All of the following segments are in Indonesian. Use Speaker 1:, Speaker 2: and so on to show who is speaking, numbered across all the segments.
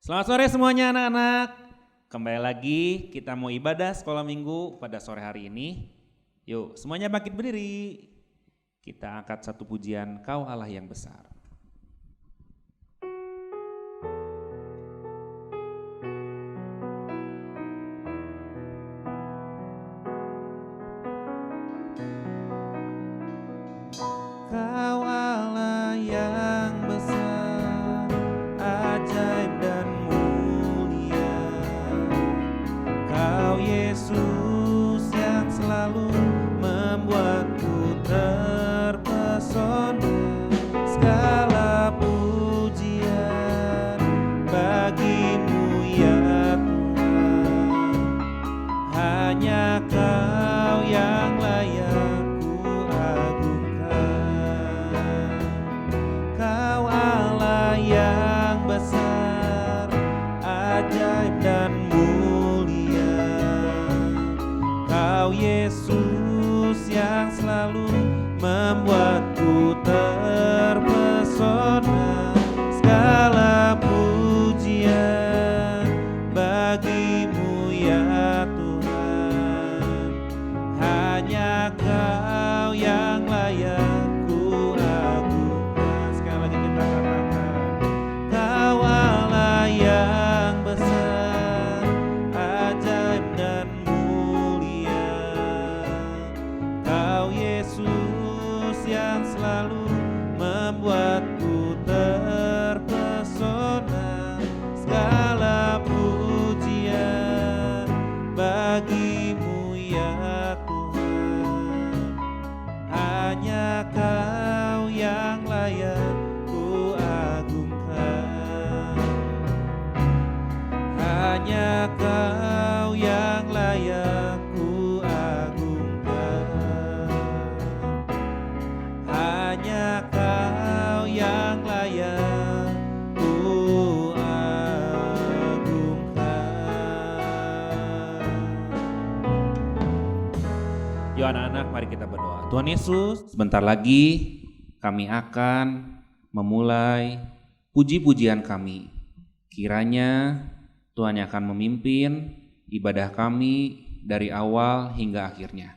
Speaker 1: Selamat sore semuanya anak-anak. Kembali lagi kita mau ibadah sekolah minggu pada sore hari ini. Yuk semuanya bangkit berdiri. Kita angkat satu pujian Kau Allah yang besar. Kau Allah yang besar, ajaib dan mulia. Kau Yesus yang selalu membuatku terpesona. Segala pujian bagimu ya Tuhan. Hanya Kau yang layak ku agungkan. Kau Allah yang besar, ajaib dan mulia. Kau Yesus yang selalu membuatku terpesona. Segala pujian bagimu ya Tuhan. Hanya Kau yang layak ku agungkan. Sekali lagi kita katakan, Kau Allah yang besar, ajaib dan mulia. Kau Yesus yang selalu membuatku terpesona. Segala pujian bagimu ya Tuhan. Hanya Kau yang layak ku agungkan. Hanya Kau yang layak ku agungkan. Hanya Kau yang layak ku agungkan. Yuk anak-anak, mari kita berdoa. Tuhan Yesus, sebentar lagi kami akan memulai puji-pujian kami. Kiranya Tuhan yang akan memimpin ibadah kami dari awal hingga akhirnya.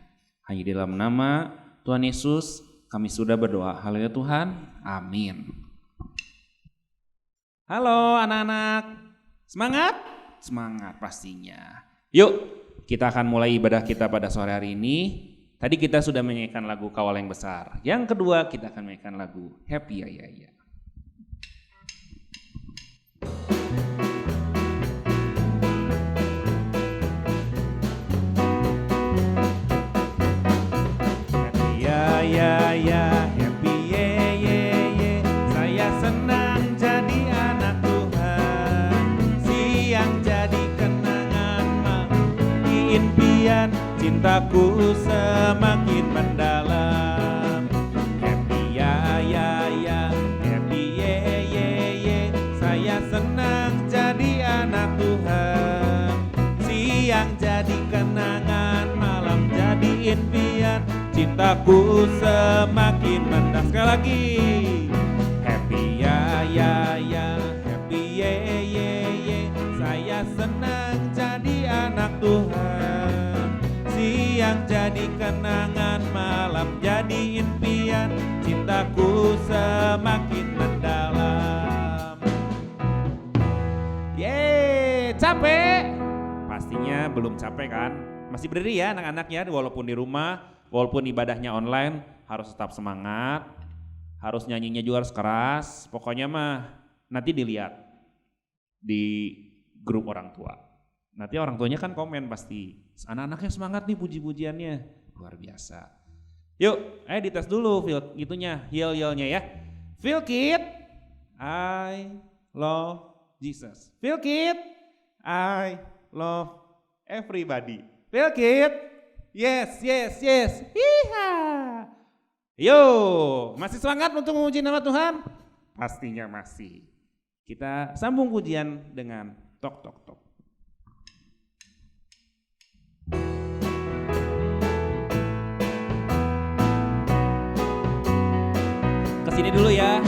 Speaker 1: Hanya di dalam nama Tuhan Yesus kami sudah berdoa. Haleluya Tuhan, amin. Halo anak-anak, semangat? Semangat pastinya. Yuk kita akan mulai ibadah kita pada sore hari ini. Tadi kita sudah menyanyikan lagu Kawal yang Besar. Yang kedua kita akan menyanyikan lagu Happy Ya Ya Ya. Happy ya ya ya, happy ye ye ye. Saya senang jadi anak Tuhan. Siang jadi kenangan, malam di impian. Cintaku semakin mendalam. Happy ya ya ya, happy ye ye ye. Saya senang jadi anak Tuhan. Siang jadi kenangan, malam jadi impian. Cintaku semakin mendalam. Sekali lagi. Happy ya ya ya, happy ye ye ye. Saya senang jadi anak Tuhan. Siang jadi kenangan, malam jadi impian. Cintaku semakin mendalam. Yeay, capek? Pastinya belum capek kan? Masih berdiri ya anak-anak ya, walaupun di rumah, walaupun ibadahnya online, harus tetap semangat. Harus nyanyinya juga harus keras. Pokoknya mah nanti dilihat di grup orang tua. Nanti orang tuanya kan komen pasti, anak-anaknya semangat nih puji-pujiannya, luar biasa. Yuk, dites dulu feel gitunya, yell-yellnya ya. Feel kid, I love Jesus. Feel kid, I love everybody. Feel kid, yes, yes, yes. Hiha. Yo, masih semangat untuk memuji nama Tuhan? Pastinya masih. Kita sambung pujian dengan tok tok tok. Kesini dulu ya.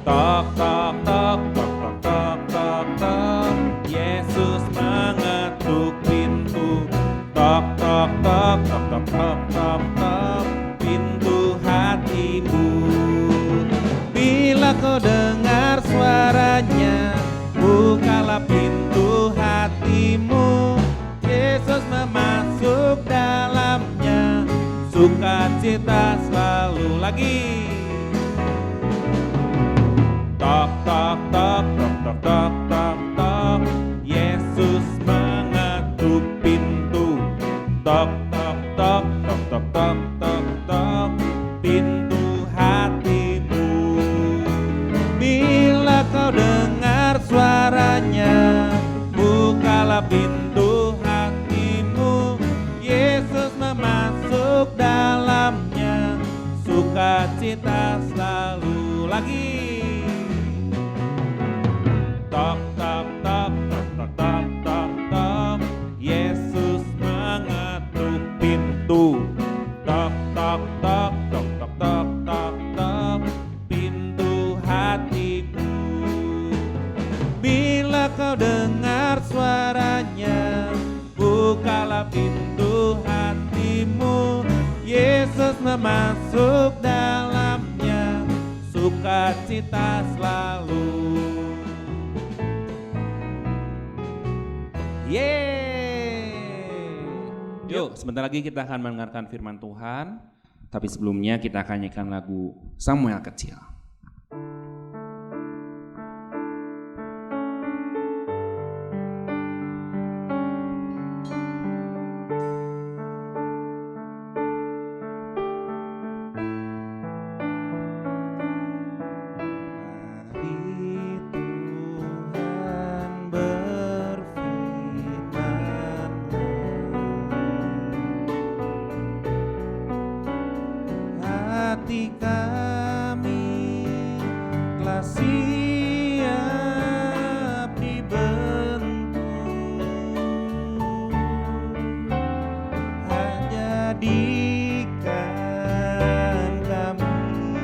Speaker 1: Tok tok tok tok tok tok tok tok. bukalah pintu hatimu, Yesus memasuk dalamnya, sukacita selalu. Lagi. Tok tok tok tok tok tok tok tok, Yesus mengetuk pintu. Tok tok tok tok tok tok tok tok, pintu hatimu. Bila kau dengar suaranya, bukalah pintu hatimu, Yesus memasuk dalamnya, sukacita selalu. Lagi. Tok tok tok tok tok tok tok tok, Yesus mengetuk pintu. Tok tok tok tok tok tok tok tok, pintu hatimu. Bila kau dengar suaranya, bukalah pintu hatimu, Yesus memasuk dalamnya, sukacita selalu. Yeay. Yuk, sebentar lagi kita akan mendengarkan firman Tuhan. Tapi sebelumnya kita akan nyanyikan lagu Samuel Kecil. Hati kami telah siap dibentuk, hanya jadikan kami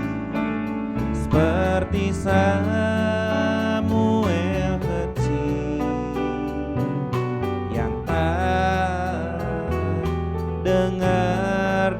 Speaker 1: seperti Samuel kecil yang tak dengar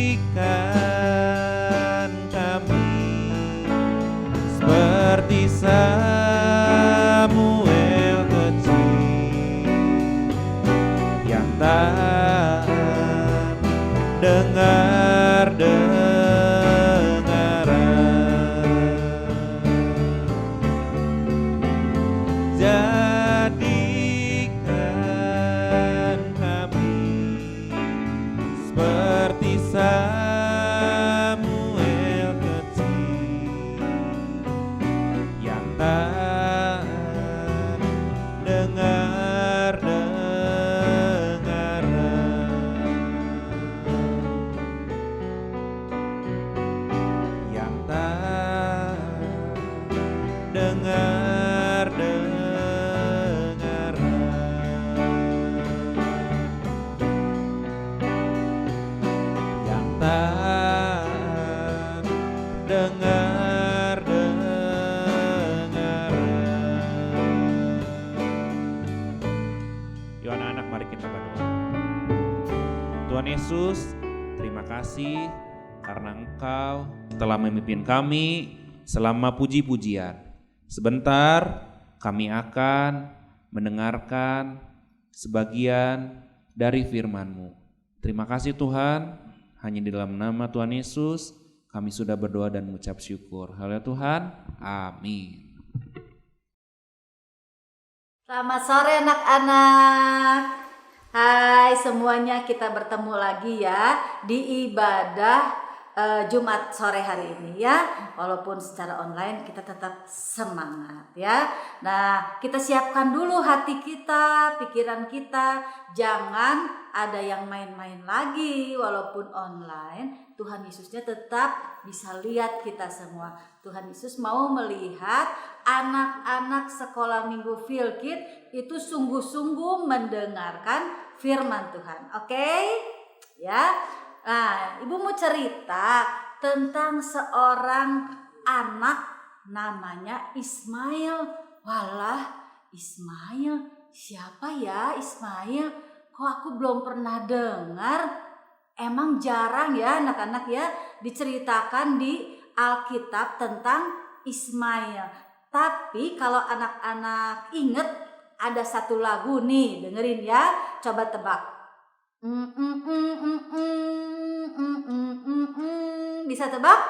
Speaker 1: Jadikan kami seperti Samuel kecil yang tak dengar. Jadikan kami seperti Samuel kecil yang tak dengar. Yang tak dengar. Yang tak dengar. Yuk anak-anak, mari kita berdoa. Tuhan Yesus, terima kasih karena Engkau telah memimpin kami selama puji-pujian. Sebentar kami akan mendengarkan sebagian dari firman-Mu. Terima kasih Tuhan, hanya di dalam nama Tuhan Yesus kami sudah berdoa dan mengucap syukur. Haleluya Tuhan, amin.
Speaker 2: Selamat sore anak-anak. Hai semuanya, kita bertemu lagi ya di ibadah Jumat sore hari ini ya. Walaupun secara online kita tetap semangat ya. Nah, kita siapkan dulu hati kita, pikiran kita. Jangan ada yang main-main lagi walaupun online. Tuhan Yesusnya tetap bisa lihat kita semua. Tuhan Yesus mau melihat anak-anak sekolah minggu Philkid itu sungguh-sungguh mendengarkan firman Tuhan. Oke? Ya. Nah, Ibu mau cerita tentang seorang anak namanya Ismail. Walah, Ismail. Siapa ya Ismail? Kok aku belum pernah dengar? Emang jarang ya anak-anak ya diceritakan di Alkitab tentang Ismail. Tapi kalau anak-anak inget ada satu lagu nih, dengerin ya. Coba tebak. Bisa tebak?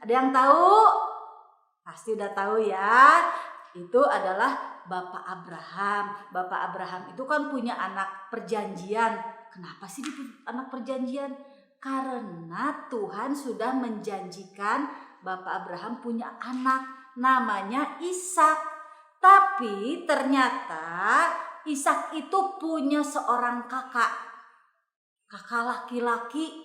Speaker 2: Ada yang tahu? Pasti udah tahu ya. Itu adalah Bapak Abraham. Bapak Abraham itu kan punya anak perjanjian. Kenapa sih dia anak perjanjian? Karena Tuhan sudah menjanjikan Bapak Abraham punya anak namanya Ishak. Tapi ternyata Ishak itu punya seorang kakak laki-laki,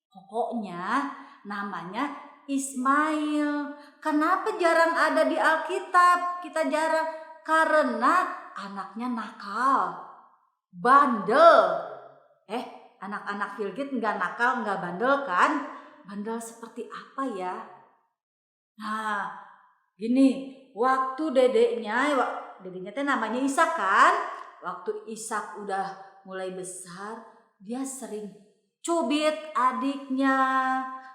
Speaker 2: pokoknya namanya Ismail. Kenapa jarang ada di Alkitab? Kita jarang karena anaknya nakal, bandel. Anak-anak Philkid nggak nakal, nggak bandel kan? Bandel seperti apa ya? Nah, gini, waktu dedeknya teh namanya Ishak kan? Waktu Ishak udah mulai besar, dia sering cubit adiknya,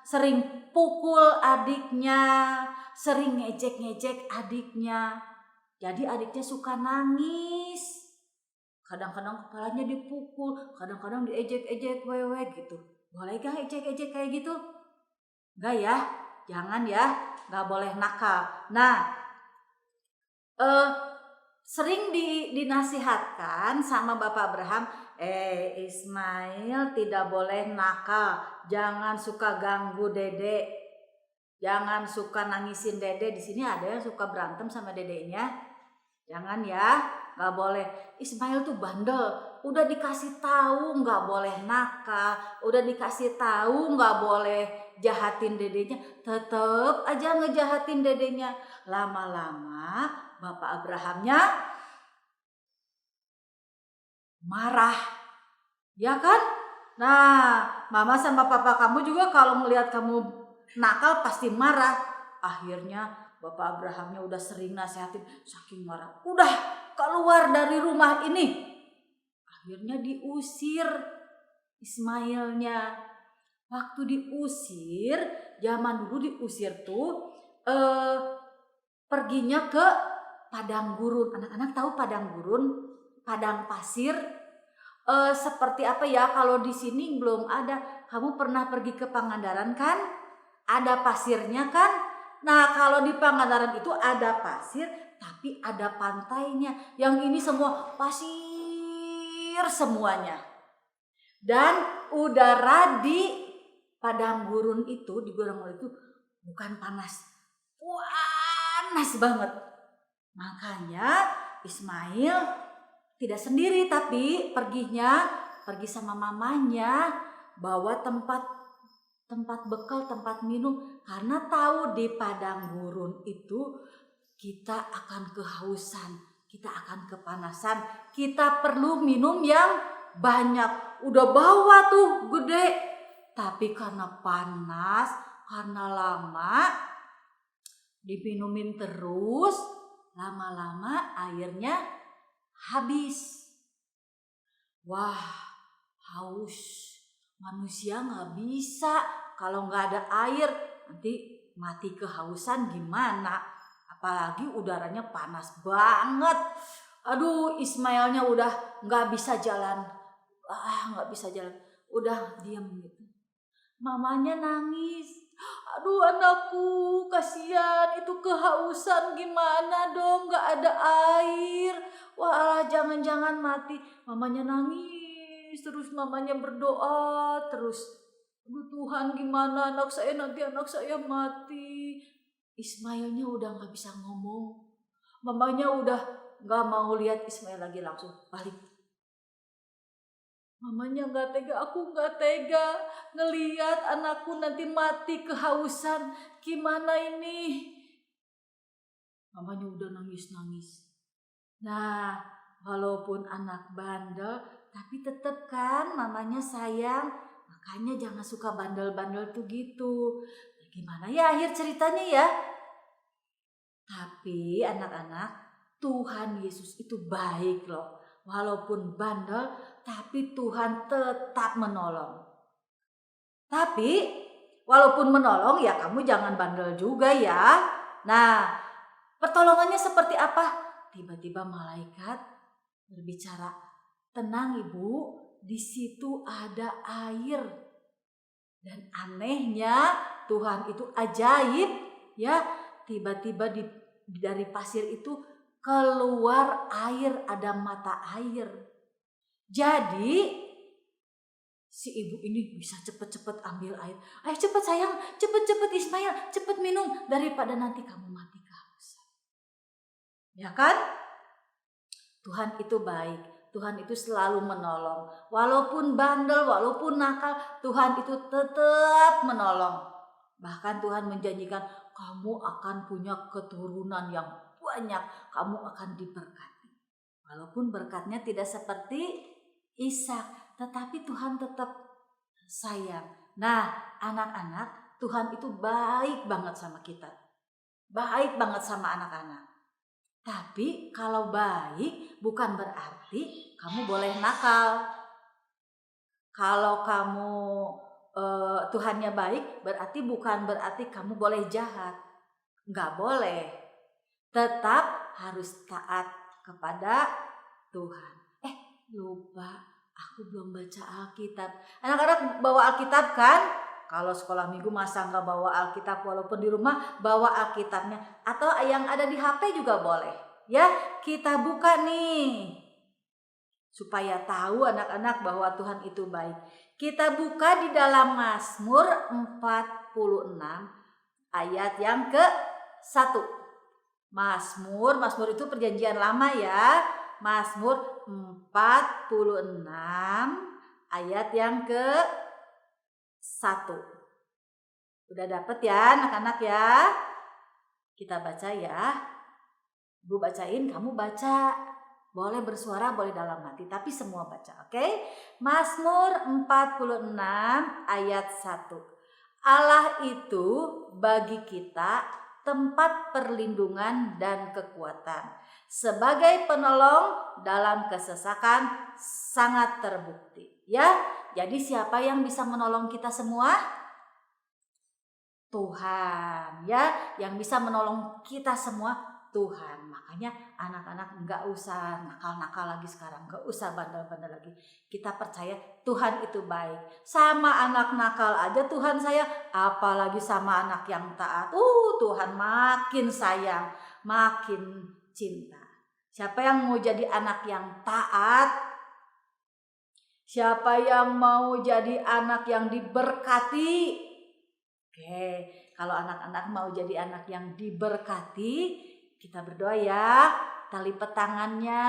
Speaker 2: sering pukul adiknya, sering ngejek-ngejek adiknya. Jadi adiknya suka nangis. Kadang-kadang kepalanya dipukul, kadang-kadang diejek-ejek wewe gitu. Boleh gak ejek-ejek kayak gitu? Enggak ya, jangan ya, gak boleh nakal. Nah, sering dinasihatkan sama Bapak Abraham, Ismail tidak boleh nakal, jangan suka ganggu dedek, jangan suka nangisin dedek. Di sini ada yang suka berantem sama dedeknya, jangan ya, nggak boleh. Ismail tuh bandel, udah dikasih tahu nggak boleh nakal, udah dikasih tahu nggak boleh jahatin dedeknya, tetep aja ngejahatin dedeknya. Lama-lama Bapak Abrahamnya marah, ya kan? Nah, mama sama papa kamu juga kalau melihat kamu nakal pasti marah. Akhirnya Bapak Abrahamnya udah sering nasihatin, saking marah, udah keluar dari rumah ini. Akhirnya diusir Ismailnya. Waktu diusir, zaman dulu diusir tuh perginya ke padang gurun. Anak-anak tahu padang gurun? Padang pasir. Seperti apa ya, kalau di sini belum ada. Kamu pernah pergi ke Pangandaran kan? Ada pasirnya kan? Nah, kalau di Pangandaran itu ada pasir, tapi ada pantainya. Yang ini semua pasir semuanya. Dan udara di padang gurun itu, di padang gurun itu bukan panas, panas banget. Makanya Ismail tidak sendiri, tapi pergi sama mamanya, bawa tempat bekal, tempat minum, karena tahu di padang gurun itu kita akan kehausan, kita akan kepanasan, kita perlu minum yang banyak. Udah bawa tuh gede, tapi karena panas, karena lama diminumin terus, lama-lama airnya habis. Wah, haus. Manusia gak bisa kalau gak ada air, nanti mati kehausan gimana? Apalagi udaranya panas banget. Aduh, Ismailnya udah gak bisa jalan. Gak bisa jalan. Udah diam gitu. Mamanya nangis. Aduh anakku, kasihan itu kehausan, gimana dong gak ada air. Wah jangan-jangan mati. Mamanya nangis terus, mamanya berdoa terus. Aduh Tuhan, gimana anak saya, nanti anak saya mati. Ismailnya udah gak bisa ngomong. Mamanya udah gak mau lihat Ismail lagi, langsung balik. Mamanya gak tega, aku gak tega ngeliat anakku nanti mati kehausan. Gimana ini? Mamanya udah nangis-nangis. Nah, walaupun anak bandel, tapi tetep kan mamanya sayang. Makanya jangan suka bandel-bandel tuh gitu. Nah, gimana ya akhir ceritanya ya? Tapi anak-anak, Tuhan Yesus itu baik loh. Walaupun bandel, tapi Tuhan tetap menolong. Tapi walaupun menolong ya kamu jangan bandel juga ya. Nah, pertolongannya seperti apa? Tiba-tiba malaikat berbicara, tenang ibu, di situ ada air. Dan anehnya Tuhan itu ajaib ya. Tiba-tiba dari pasir itu keluar air, ada mata air. Jadi si ibu ini bisa cepet-cepet ambil air. Ayo cepet sayang, cepet-cepet Ismail, cepet minum daripada nanti kamu mati kehausan. Ya kan? Tuhan itu baik. Tuhan itu selalu menolong. Walaupun bandel, walaupun nakal, Tuhan itu tetap menolong. Bahkan Tuhan menjanjikan kamu akan punya keturunan yang banyak, kamu akan diberkati. Walaupun berkatnya tidak seperti Ishak, tetapi Tuhan tetap sayang. Nah, anak-anak, Tuhan itu baik banget sama kita. Baik banget sama anak-anak. Tapi kalau baik bukan berarti kamu boleh nakal. Kalau kamu Tuhannya baik, bukan berarti kamu boleh jahat. Nggak boleh. Tetap harus taat kepada Tuhan. Lupa, aku belum baca Alkitab. Anak-anak bawa Alkitab kan? Kalau sekolah minggu masa nggak bawa Alkitab, walaupun di rumah bawa Alkitabnya. Atau yang ada di HP juga boleh. Ya, kita buka nih. Supaya tahu anak-anak bahwa Tuhan itu baik. Kita buka di dalam Mazmur 46 ayat yang ke-1. Mazmur itu perjanjian lama ya. Mazmur 46 ayat yang ke-1. Udah dapet ya anak-anak ya? Kita baca ya. Bu bacain, kamu baca. Boleh bersuara, boleh dalam hati, tapi semua baca, oke? Mazmur 46 ayat 1. Allah itu bagi kita tempat perlindungan dan kekuatan. Sebagai penolong dalam kesesakan sangat terbukti. Ya, jadi siapa yang bisa menolong kita semua? Tuhan, ya, yang bisa menolong kita semua Tuhan. Makanya anak-anak nggak usah nakal-nakal lagi sekarang, nggak usah bandel-bandel lagi. Kita percaya Tuhan itu baik. Sama anak nakal aja Tuhan sayang, apalagi sama anak yang taat. Tuhan makin sayang, makin cinta. Siapa yang mau jadi anak yang taat? Siapa yang mau jadi anak yang diberkati? Oke, kalau anak-anak mau jadi anak yang diberkati, kita berdoa ya. Tali tangannya,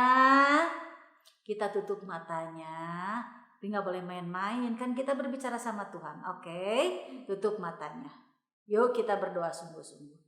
Speaker 2: kita tutup matanya. Tapi gak boleh main-main, kan kita berbicara sama Tuhan. Oke, tutup matanya. Yuk kita berdoa sungguh-sungguh.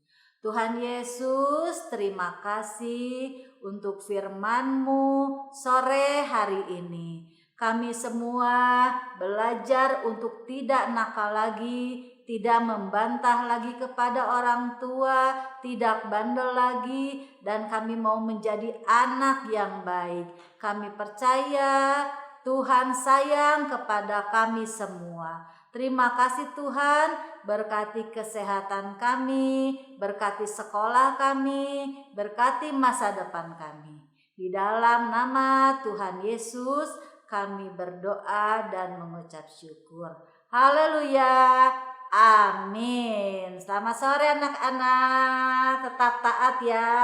Speaker 2: Tuhan Yesus, terima kasih untuk firman-Mu sore hari ini. Kami semua belajar untuk tidak nakal lagi, tidak membantah lagi kepada orang tua, tidak bandel lagi, dan kami mau menjadi anak yang baik. Kami percaya Tuhan sayang kepada kami semua. Terima kasih Tuhan, berkati kesehatan kami, berkati sekolah kami, berkati masa depan kami. Di dalam nama Tuhan Yesus kami berdoa dan mengucap syukur. Haleluya. Amin. Selamat sore anak-anak, tetap taat ya.